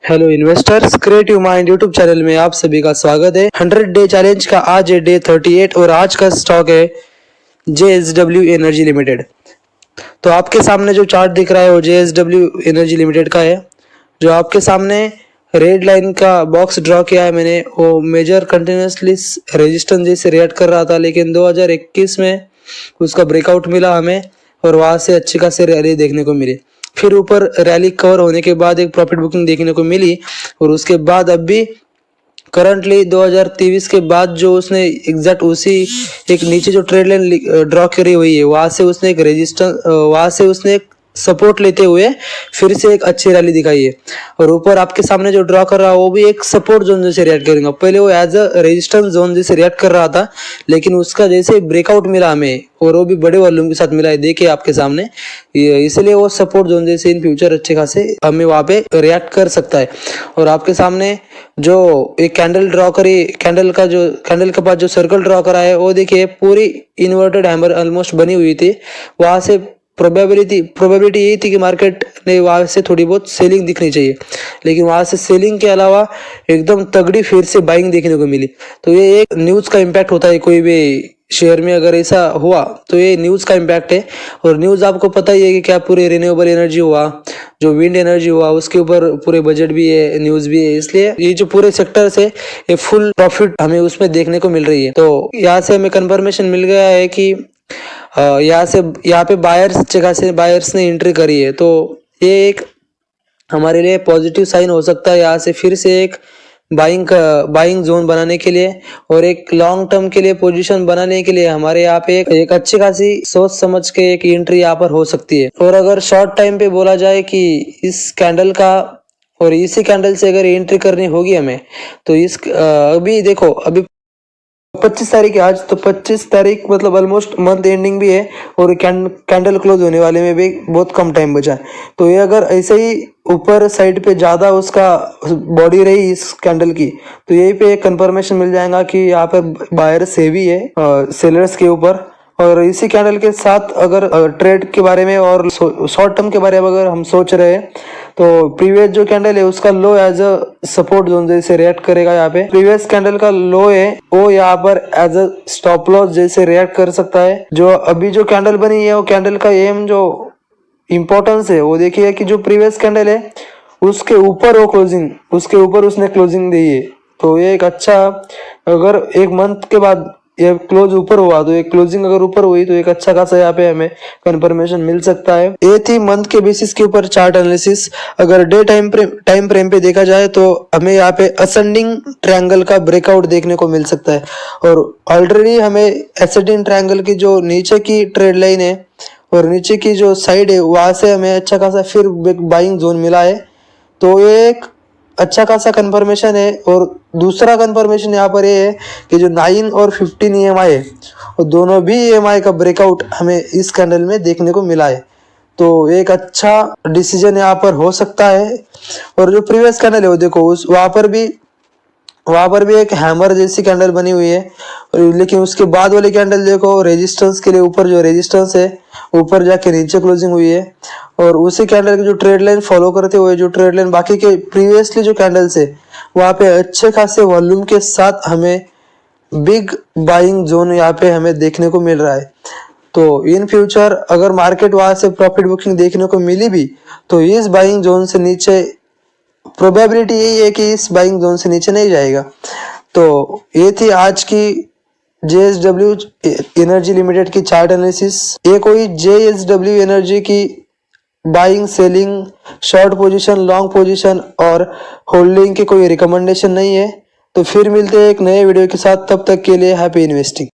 Hello investors, creative mind YouTube channel में आप सभी का स्वागत है। 100 डे चैलेंज का आज है डे 38 और आज का स्टॉक है JSW एनर्जी लिमिटेड। तो आपके सामने जो चार्ट दिख रहा है वो JSW एनर्जी लिमिटेड का है। जो आपके सामने रेड लाइन का बॉक्स ड्रॉ किया है मैंने, वो मेजर कंटिन्यूसली रेजिस्टेंस जैसे रिएक्ट कर रहा था, लेकिन 2021 में उसका ब्रेकआउट मिला हमें और वहाँ से अच्छी खासी रैली देखने को मिली। फिर ऊपर रैली कवर होने के बाद एक प्रॉफिट बुकिंग देखने को मिली और उसके बाद अब भी करंटली 2023 के बाद जो उसने एग्जैक्ट उसी एक नीचे जो ट्रेड लाइन ड्रॉ करी हुई है वहां से उसने एक रेजिस्टेंस, वहां से उसने एक सपोर्ट लेते हुए फिर से एक अच्छी रैली दिखाई है। और ऊपर आपके सामने जो ड्रॉ कर रहा है वो भी एक सपोर्ट जोन जैसे रिएक्ट करेगा। पहले वो एज अ रेजिस्टेंस जोन जैसे रिएक्ट कर रहा था, लेकिन उसका जैसे ब्रेकआउट मिला हमें और वो भी बड़े वॉल्यूम के साथ मिला है, देखिए आपके सामने, इसलिए वो सपोर्ट जोन जैसे इन फ्यूचर अच्छे खासे हमें वहाँ पे रिएक्ट कर सकता है। और आपके सामने जो एक कैंडल ड्रॉ करी, कैंडल के पास जो सर्कल ड्रॉ करा है वो देखिए पूरी इन्वर्टेड हैमर ऑलमोस्ट बनी हुई थी। वहां से प्रोबेबिलिटी यही थी कि मार्केट ने वहां से थोड़ी बहुत सेलिंग दिखनी चाहिए, लेकिन वहां से सेलिंग के अलावा एकदम तगड़ी फिर से बाइंग देखने को मिली। तो ये एक न्यूज का इम्पैक्ट होता है, कोई भी शेयर में अगर ऐसा हुआ तो ये न्यूज का इम्पैक्ट है। और न्यूज आपको पता ही है कि क्या पूरे रिन्यूएबल एनर्जी हुआ, जो विंड एनर्जी हुआ, उसके ऊपर पूरे बजट भी है, न्यूज भी है, इसलिए ये जो पूरे सेक्टर से ये फुल प्रॉफिट हमें उसमें देखने को मिल रही है। तो यहाँ से हमें कंफर्मेशन मिल गया है कि यहाँ पे बायर्स ने एंट्री करी है। तो ये एक हमारे लिए पॉजिटिव साइन हो सकता है, यहाँ से फिर से एक बाइंग जोन बनाने के लिए और एक लॉन्ग टर्म के लिए पोजीशन बनाने के लिए हमारे यहाँ पे एक अच्छी खासी सोच समझ के एक एंट्री यहाँ पर हो सकती है। और अगर शॉर्ट टाइम पे बोला जाए कि इस कैंडल का और इसी कैंडल से अगर एंट्री करनी होगी हमें, तो इस अभी देखो, अभी 25 तारीख है आज, तो 25 तारीख मतलब ऑलमोस्ट मंथ एंडिंग भी है और कैंडल क्लोज होने वाले में भी बहुत कम टाइम बचा है। तो ये अगर ऐसे ही ऊपर साइड पे ज्यादा उसका बॉडी रही इस कैंडल की, तो यही पे कंफर्मेशन मिल जाएगा कि यहाँ पे बायर्स हेवी है सेलर्स के ऊपर। और इसी कैंडल के साथ अगर ट्रेड के बारे में और शॉर्ट टर्म के बारे में अगर हम सोच रहे हैं, तो प्रीवियस जो कैंडल है उसका लो एज अ सपोर्ट जोन जैसे रिएक्ट करेगा। यहाँ पे प्रीवियस कैंडल का लो है वो यहाँ पर एज अ स्टॉप लॉस जैसे रिएक्ट कर सकता है। जो अभी जो कैंडल बनी है वो कैंडल का एम जो इम्पोर्टेंस है वो देखिए कि जो प्रीवियस कैंडल है उसके ऊपर उसके ऊपर उसने क्लोजिंग दी है। तो ये एक अच्छा, अगर एक मंथ के बाद ये क्लोज ऊपर हुआ तो एक क्लोजिंग अगर ऊपर हुई तो एक अच्छा खासा यहाँ पे हमें कंफर्मेशन मिल सकता है। ये थी मंथ के बेसिस के ऊपर चार्ट एनालिसिस। अगर डे टाइम फ्रेम पे देखा जाए तो हमें यहाँ पे असेंडिंग ट्रायंगल का ब्रेकआउट देखने को मिल सकता है। और ऑलरेडी हमें असेंडिंग ट्रायंगल की जो नीचे की ट्रेड लाइन है और नीचे की जो साइड है वहां से हमें अच्छा खासा फिर बाइंग जोन मिला है। तो ये एक अच्छा खासा कंफर्मेशन है। और दूसरा कंफर्मेशन यहाँ पर ये है कि जो 9 और 15 EMI है और दोनों भी EMI का ब्रेकआउट हमें इस कैंडल में देखने को मिला है। तो एक अच्छा डिसीजन यहाँ पर हो सकता है। और जो प्रीवियस कैंडल है वो देखो, उस वहां पर भी एक हैमर जैसी कैंडल बनी हुई है, लेकिन उसके बाद वाली कैंडल देखो, रेजिस्टेंस के लिए ऊपर जो रेजिस्टेंस है ऊपर जाके नीचे क्लोजिंग हुई है। और उसी कैंडल की जो ट्रेड लाइन फॉलो करते हुए जो ट्रेड लाइन बाकी के प्रीवियसली जो कैंडल्स है वहां पे अच्छे खासे वॉल्यूम के साथ हमें बिग बाइंग जोन यहाँ पे हमें देखने को मिल रहा है। तो इन फ्यूचर अगर मार्केट वहां से प्रॉफिट बुकिंग देखने को मिली भी तो इस बाइंग जोन से नीचे प्रोबेबिलिटी यही है कि इस बाइंग जोन से नीचे नहीं जाएगा। तो ये थी आज की JSW एनर्जी लिमिटेड की चार्ट एनालिसिस। ये कोई JSW एनर्जी की buying, selling, short position, long position और होल्डिंग की कोई रिकमेंडेशन नहीं है। तो फिर मिलते हैं एक नए वीडियो के साथ, तब तक के लिए हैप्पी इन्वेस्टिंग।